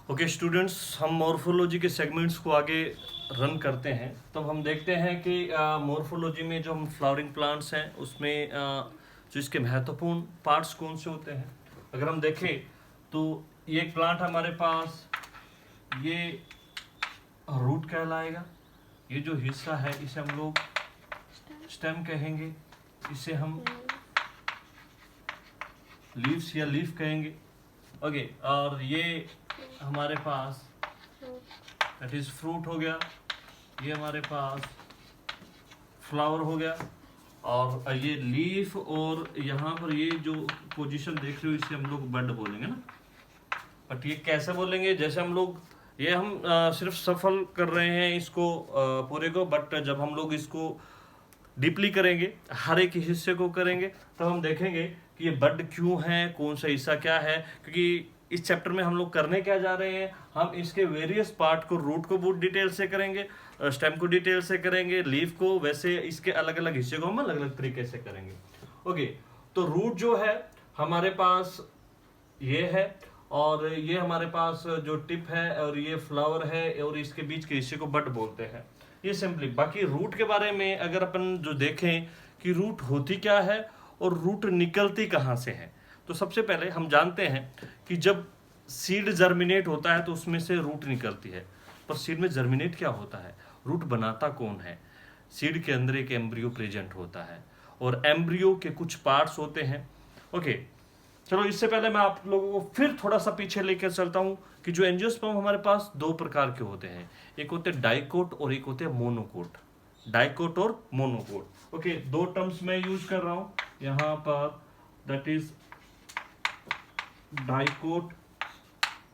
Okay students, हम morphology के segments को आगे रन करते हैं। तब हम देखते हैं कि मॉर्फोलॉजी में जो हम फ्लावरिंग प्लांट्स हैं उसमें जो इसके महत्वपूर्ण पार्ट्स कौन से होते हैं। अगर हम देखें तो ये एक प्लांट हमारे पास ये रूट कहलाएगा। ये जो हिस्सा है इसे हम लोग स्टेम कहेंगे, इसे हम लीव्स या लीफ कहेंगे। ओके, और ये हमारे पास दैट इज फ्रूट हो गया, ये हमारे पास फ्लावर हो गया, और ये लीफ, और यहाँ पर ये जो पोजीशन देख रहे हो इसे हम लोग बड बोलेंगे ना। बट ये कैसे बोलेंगे, जैसे हम लोग ये हम सिर्फ सफल कर रहे हैं इसको पूरे को, बट जब हम लोग इसको डीपली करेंगे, हर एक हिस्से को करेंगे, तब हम देखेंगे कि ये बड क्यों है, कौन सा हिस्सा क्या है। क्योंकि इस चैप्टर में हम लोग करने क्या जा रहे हैं, हम इसके वेरियस पार्ट को, रूट को बहुत डिटेल से करेंगे, स्टेम को डिटेल से करेंगे, लीफ को, वैसे इसके अलग अलग हिस्से को हम अलग अलग तरीके से करेंगे। ओके, तो रूट जो है हमारे पास ये है, और ये हमारे पास जो टिप है, और ये फ्लावर है, और इसके बीच के हिस्से को बड बोलते हैं। ये सिंपली। बाकी रूट के बारे में अगर अपन जो देखें कि रूट होती क्या है और रूट निकलती कहाँ से है, तो सबसे पहले हम जानते हैं कि जब सीड जर्मिनेट होता है तो उसमें से रूट निकलती है। पर सीड में जर्मिनेट क्या होता है, रूट बनाता कौन है? सीड के अंदर एक एम्ब्रियो प्रेजेंट होता है, और एम्ब्रियो के कुछ पार्ट्स होते हैं। ओके, चलो इससे पहले मैं आप लोगों को फिर थोड़ा सा पीछे लेकर चलता हूं कि जो एंजियोस्पर्म हमारे पास दो प्रकार के होते हैं, एक होते हैं डाइकोट और एक होते हैं मोनोकोट। डाइकोट और मोनोकोट। ओके, दो टर्म्स मैं यूज कर रहा हूं यहां पर, दैट इज डाइकोट,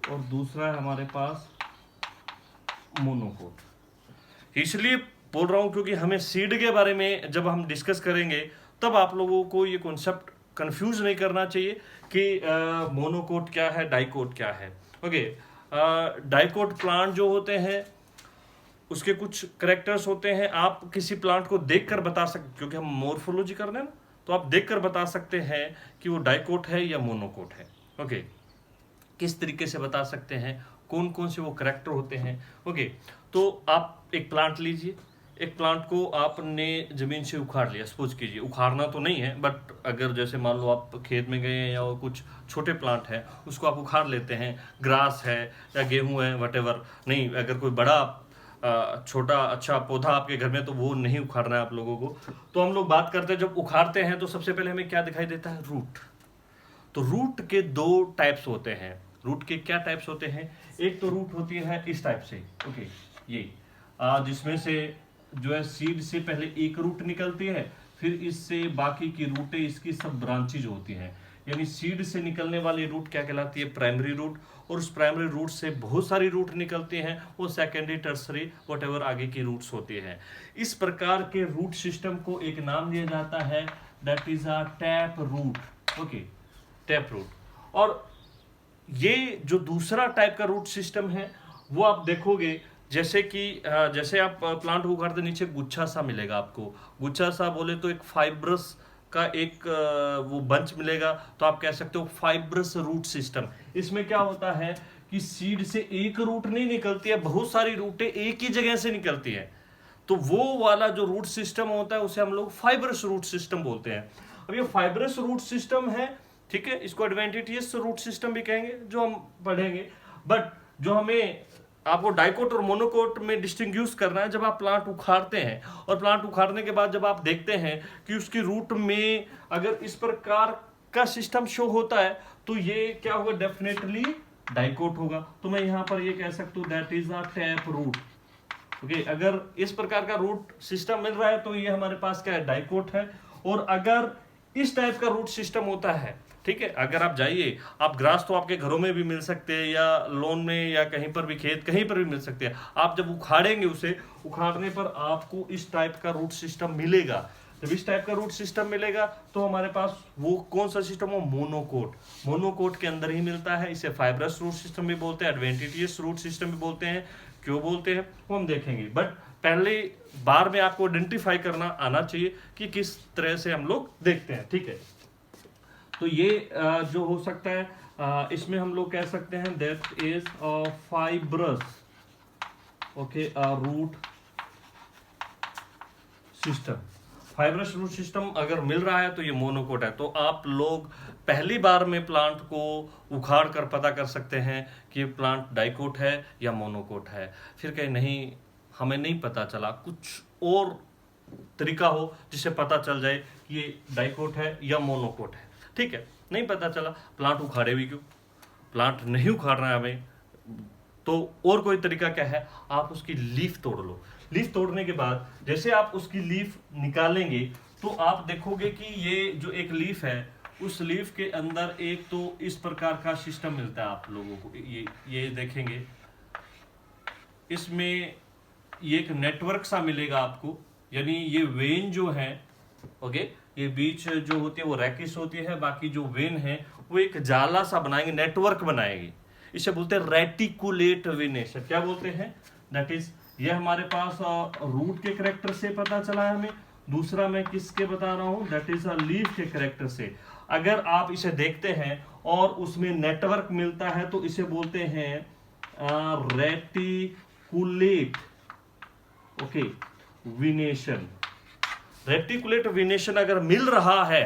और दूसरा है हमारे पास मोनोकोट। इसलिए बोल रहा हूं क्योंकि हमें सीड के बारे में जब हम डिस्कस करेंगे तब आप लोगों को ये कॉन्सेप्ट कंफ्यूज नहीं करना चाहिए कि मोनोकोट क्या है, डाइकोट क्या है। ओके, डाइकोट प्लांट जो होते हैं उसके कुछ करेक्टर्स होते हैं। आप किसी प्लांट को देखकर बता सकते, क्योंकि हम मॉर्फोलॉजी कर रहे हैं ना, तो आप देखकर बता सकते हैं कि वो डाइकोट है या मोनोकोट है। ओके, किस तरीके से बता सकते हैं, कौन कौन से वो करेक्टर होते हैं। ओके, तो आप एक प्लांट लीजिए, एक प्लांट को आपने जमीन से उखाड़ लिया, सपोज कीजिए, उखाड़ना तो नहीं है, बट अगर जैसे मान लो आप खेत में गए हैं या कुछ छोटे प्लांट है उसको आप उखाड़ लेते हैं, ग्रास है या गेहूं है, वटेवर। नहीं, अगर कोई बड़ा छोटा अच्छा पौधा आपके घर में, तो वो नहीं उखाड़ना है आप लोगों को। तो हम लोग बात करते हैं, जब उखाड़ते हैं तो सबसे पहले हमें क्या दिखाई देता है, रूट। तो रूट के दो टाइप्स होते हैं। रूट के क्या टाइप्स होते हैं, एक तो रूट होती है इस टाइप से। ओके, ये जिसमें से जो है सीड से पहले एक रूट निकलती है, फिर इससे बाकी की रूटें इसकी सब ब्रांचेज होती हैं। यानी सीड से निकलने वाली रूट क्या कहलाती है, प्राइमरी रूट, और उस प्राइमरी रूट से बहुत सारी रूट निकलती हैं, वो सेकेंडरी, टर्सरी, व्हाटएवर आगे की रूट्स होती हैं। इस प्रकार के रूट सिस्टम को एक नाम दिया जाता है, that is a tap root. Okay, tap root. और ये जो दूसरा टाइप का रूट सिस्टम है वो आप देखोगे, जैसे कि जैसे आप प्लांट को उखाड़ते नीचे गुच्छा सा मिलेगा आपको। गुच्छा सा बोले तो एक फाइब्रस का एक वो बंच मिलेगा, तो आप कह सकते हो फाइब्रस रूट सिस्टम। इसमें क्या होता है कि सीड से एक रूट नहीं निकलती है, बहुत सारी रूटें एक ही जगह से निकलती है। तो वो वाला जो रूट सिस्टम होता है उसे हम लोग फाइब्रस रूट सिस्टम बोलते हैं। अब ये फाइब्रस रूट सिस्टम है, ठीक है, इसको एडवेंटिशियस रूट सिस्टम भी कहेंगे जो हम पढ़ेंगे। बट जो हमें आपको डाइकोट और मोनोकोट में डिस्टिंग्विश करना है, जब आप प्लांट उखाड़ते हैं और प्लांट उखाड़ने के बाद जब आप देखते हैं कि उसकी रूट में अगर इस प्रकार का सिस्टम शो होता है, तो ये क्या होगा, डेफिनेटली डाइकोट होगा। तो मैं यहां पर ये कह सकता हूं that is a tap root. Okay, अगर इस प्रकार का रूट सिस्टम मिल रहा है तो ये हमारे पास क्या है, डाइकोट है। और अगर इस टाइप का रूट सिस्टम होता है, ठीक है, अगर आप जाइए, आप ग्रास तो आपके घरों में भी मिल सकते हैं, या लॉन में, या कहीं पर भी, खेत कहीं पर भी मिल सकते हैं। आप जब उखाड़ेंगे उसे, उखाड़ने पर आपको इस टाइप का रूट सिस्टम मिलेगा। जब इस टाइप का रूट सिस्टम मिलेगा तो हमारे पास वो कौन सा सिस्टम हो, मोनोकोट। मोनोकोट के अंदर ही मिलता है। इसे फाइब्रस रूट सिस्टम भी बोलते हैं, एडवेंटिशियस रूट सिस्टम भी बोलते हैं। क्यों बोलते हैं वो हम देखेंगे, बट पहले बार में आपको आइडेंटिफाई करना आना चाहिए कि किस तरह से हम लोग देखते हैं, ठीक है। तो ये जो हो सकता है इसमें हम लोग कह सकते हैं that is fibrous, okay, root system. Fibrous root system अगर मिल रहा है तो ये मोनोकोट है। तो आप लोग पहली बार में प्लांट को उखाड़ कर पता कर सकते हैं कि ये प्लांट डाइकोट है या मोनोकोट है। फिर कहीं नहीं, हमें नहीं पता चला, कुछ और तरीका हो जिससे पता चल जाए कि ये डाइकोट है या मोनोकोट है, ठीक है। नहीं पता चला, प्लांट उखाड़े भी क्यों, प्लांट नहीं उखाड़ना है हमें, तो और कोई तरीका क्या है, आप उसकी लीफ तोड़ लो। लीफ तोड़ने के बाद जैसे आप उसकी लीफ निकालेंगे तो आप देखोगे कि ये जो एक लीफ है, उस लीफ के अंदर एक तो इस प्रकार का सिस्टम मिलता है आप लोगों को। ये देखेंगे, इसमें ये एक नेटवर्क सा मिलेगा आपको, यानी ये वेन जो है, ओके, ये बीच जो होती है वो रैकिस होती है, बाकी जो वेन है वो एक जाला सा बनाएंगे, नेटवर्क बनाएगी। इसे बोलते हैं रेटिकुलेट वेनेशन। क्या बोलते हैं, दैट इज, ये हमारे पास रूट के करेक्टर से पता चला है हमें। दूसरा मैं किसके बता रहा हूं, दैट इज लीफ के करेक्टर से। अगर आप इसे देखते हैं और उसमें नेटवर्क मिलता है तो इसे बोलते हैं रेटिकुलेट, ओके, विनेशन। रेटिकुलेट विनेशन अगर मिल रहा है,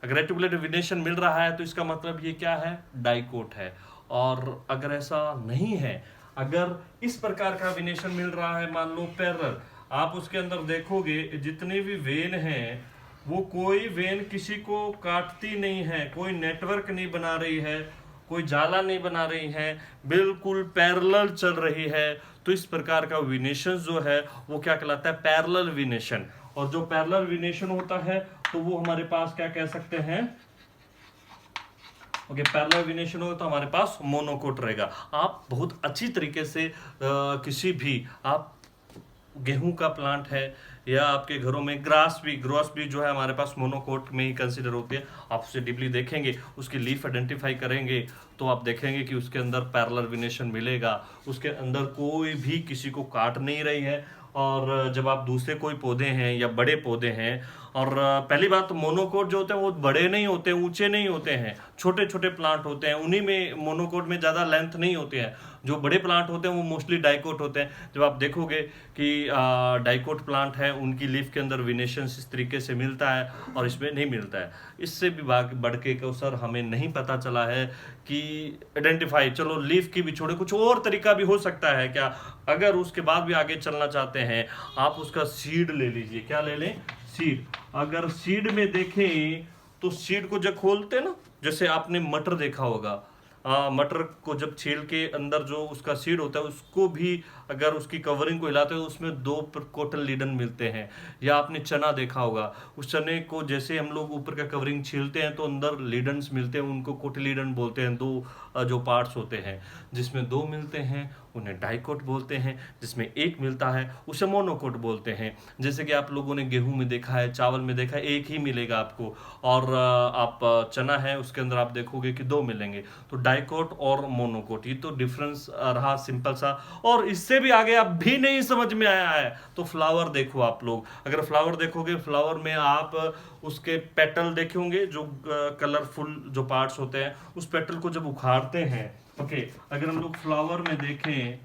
अगर रेटिकुलेट विनेशन मिल रहा है तो इसका मतलब ये क्या है, डाइकोट है। और अगर ऐसा नहीं है, अगर इस प्रकार का विनेशन मिल रहा है, मान लो पैरेलल, आप उसके अंदर देखोगे जितने भी वेन हैं वो कोई वेन किसी को काटती नहीं है, कोई नेटवर्क नहीं बना रही है, कोई जाला नहीं बना रही है, बिल्कुल पैरेलल चल रही है। तो इस प्रकार का विनेशन जो है वो क्या कहलाता है, पैरेलल विनेशन। और जो पैरेलल विनेशन होता है तो वो हमारे पास क्या कह सकते हैं, ओके, पैरेलल विनेशन हो तो हमारे पास मोनोकोट रहेगा। आप बहुत अच्छी तरीके से किसी भी, आप गेहूं का प्लांट है या आपके घरों में ग्रास भी जो है हमारे पास मोनोकोट में ही कंसीडर होती है। आप उसे डीपली देखेंगे, उसकी लीफ आइडेंटिफाई करेंगे तो आप देखेंगे कि उसके अंदर पैरेलल विनेशन मिलेगा, उसके अंदर कोई भी किसी को काट नहीं रही है। और जब आप दूसरे कोई पौधे हैं या बड़े पौधे हैं, और पहली बात तो मोनोकोट जो होते हैं वो बड़े नहीं होते, ऊंचे नहीं होते हैं, छोटे छोटे प्लांट होते हैं, उन्हीं में मोनोकोट में ज़्यादा लेंथ नहीं होती है। जो बड़े प्लांट होते हैं वो मोस्टली डाइकोट होते हैं। जब आप देखोगे कि डाइकोट प्लांट है, उनकी लीफ के अंदर विनेशन इस तरीके से मिलता है और इसमें नहीं मिलता है। इससे भी बढ़ के सर हमें नहीं पता चला है कि आइडेंटिफाई, चलो लीफ की भी छोड़े, कुछ और तरीका भी हो सकता है क्या। अगर उसके बाद भी आगे चलना चाहते हैं, आप उसका सीड ले लीजिए। क्या ले लें, सीड। अगर सीड में देखें तो सीड को जब खोलते हैं ना, जैसे आपने मटर देखा होगा, मटर को जब छील के अंदर जो उसका सीड होता है उसको भी अगर उसकी कवरिंग को हिलाते हो उसमें 2 कोटिलीडन मिलते हैं। या आपने चना देखा होगा, उस चने को जैसे हम लोग ऊपर का कवरिंग छीलते हैं तो अंदर लीडन्स मिलते हैं, उनको कोटिलीडन बोलते हैं। 2 जो पार्ट्स होते हैं, जिसमें 2 मिलते हैं उन्हें डाइकोट बोलते हैं, जिसमें 1 मिलता है उसे मोनोकोट बोलते हैं। जैसे कि आप लोगों ने गेहूं में देखा है, चावल में देखा है, 1 ही मिलेगा आपको, और आप चना है उसके अंदर आप देखोगे कि 2 मिलेंगे। तो डाइकोट और मोनोकोट, ये तो डिफरेंस रहा सिंपल सा। और इससे भी आगे आप भी नहीं समझ में आया है तो फ्लावर देखो आप लोग। अगर फ्लावर देखोगे, फ्लावर में आप उसके पेटल देखे होंगे, जो कलरफुल जो पार्ट्स होते हैं, उस पेटल को जब उखाड़ते हैं, ओके, अगर हम लोग फ्लावर में देखें,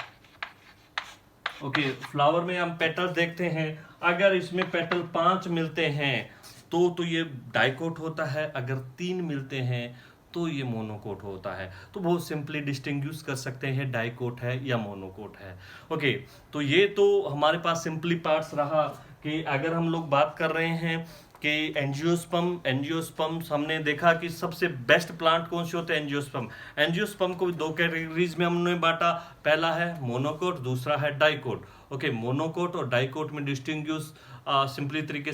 ओके, फ्लावर में हम पेटल देखते हैं, अगर इसमें पेटल 5 मिलते हैं तो ये डाइकोट होता है, अगर 3 मिलते हैं तो ये मोनोकोट होता है। तो बहुत सिंपली डिस्टिंग्विश कर सकते हैं डाइकोट है या मोनोकोट है। ओके, तो ये तो हमारे पास सिंपली पार्ट्स रहा कि अगर हम लोग बात कर रहे हैं कि एंजियोस्पर्म हमने देखा कि सबसे बेस्ट प्लांट कौन से होते हैं, एंजियोस्पर्म को 2 कैटेगरीज में हमने बांटा। पहला है मोनोकोट, दूसरा है डाइकोट। ओके, मोनोकोट और डाइकोट में डिस्टिंग्विश सिंपली तरीके